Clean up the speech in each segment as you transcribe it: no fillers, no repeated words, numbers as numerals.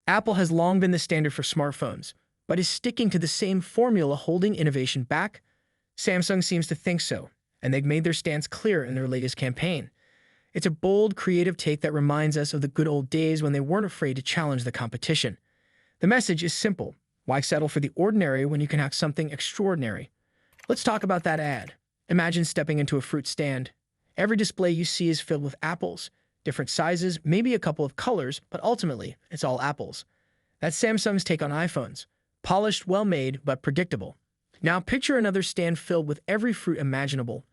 Apple has long been the standard for smartphones, but is sticking to the same formula holding innovation back? Samsung seems to think so, and they've made their stance clear in their latest campaign. It's a bold, creative take that reminds us of the good old days when they weren't afraid to challenge the competition. The message is simple. Why settle for the ordinary when you can have something extraordinary? Let's talk about that ad. Imagine stepping into a fruit stand. Every display you see is filled with apples, different sizes, maybe a couple of colors, but ultimately, it's all apples. That's Samsung's take on iPhones. Polished, well-made, but predictable. Now picture another stand filled with every fruit imaginable.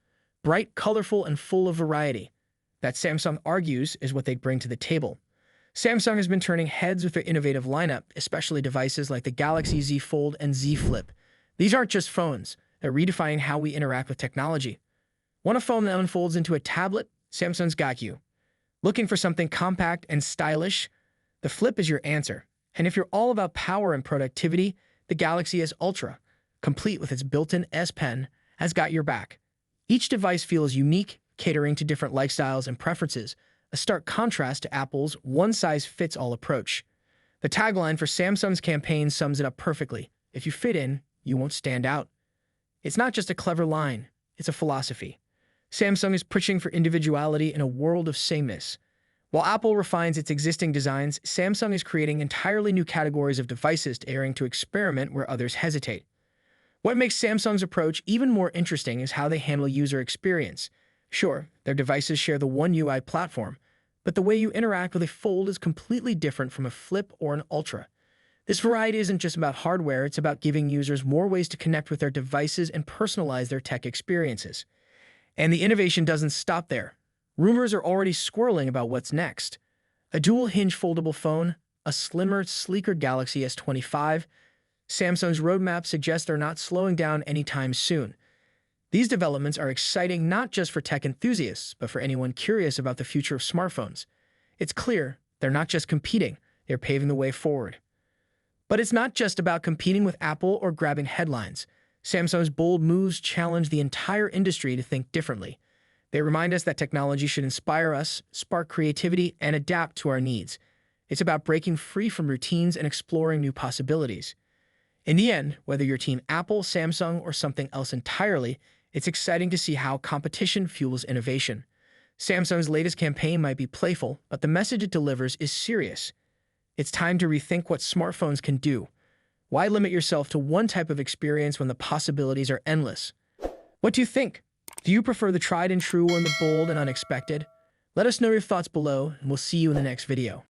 Bright, colorful, and full of variety. That, Samsung argues, is what they bring to the table. Samsung has been turning heads with their innovative lineup, especially devices like the Galaxy Z Fold and Z Flip. These aren't just phones. They're redefining how we interact with technology. Want a phone that unfolds into a tablet? Samsung's got you. Looking for something compact and stylish? The Flip is your answer. And if you're all about power and productivity, the Galaxy S Ultra, complete with its built-in S Pen, has got your back. Each device feels unique, catering to different lifestyles and preferences, a stark contrast to Apple's one-size-fits-all approach. The tagline for Samsung's campaign sums it up perfectly. If you fit in, you won't stand out. It's not just a clever line, it's a philosophy. Samsung is pushing for individuality in a world of sameness. While Apple refines its existing designs, Samsung is creating entirely new categories of devices daring to experiment where others hesitate. What makes Samsung's approach even more interesting is how they handle user experience. Sure, their devices share the One UI platform, but the way you interact with a Fold is completely different from a Flip or an Ultra. This variety isn't just about hardware, it's about giving users more ways to connect with their devices and personalize their tech experiences. And the innovation doesn't stop there. Rumors are already swirling about what's next. A dual-hinge foldable phone, a slimmer, sleeker Galaxy S25. Samsung's roadmap suggests they're not slowing down anytime soon. These developments are exciting not just for tech enthusiasts, but for anyone curious about the future of smartphones. It's clear they're not just competing, they're paving the way forward. But it's not just about competing with Apple or grabbing headlines. Samsung's bold moves challenge the entire industry to think differently. They remind us that technology should inspire us, spark creativity, and adapt to our needs. It's about breaking free from routines and exploring new possibilities. In the end, whether you're Team Apple, Samsung, or something else entirely, it's exciting to see how competition fuels innovation. Samsung's latest campaign might be playful, but the message it delivers is serious. It's time to rethink what smartphones can do. Why limit yourself to one type of experience when the possibilities are endless? What do you think? Do you prefer the tried and true or the bold and unexpected? Let us know your thoughts below, and we'll see you in the next video.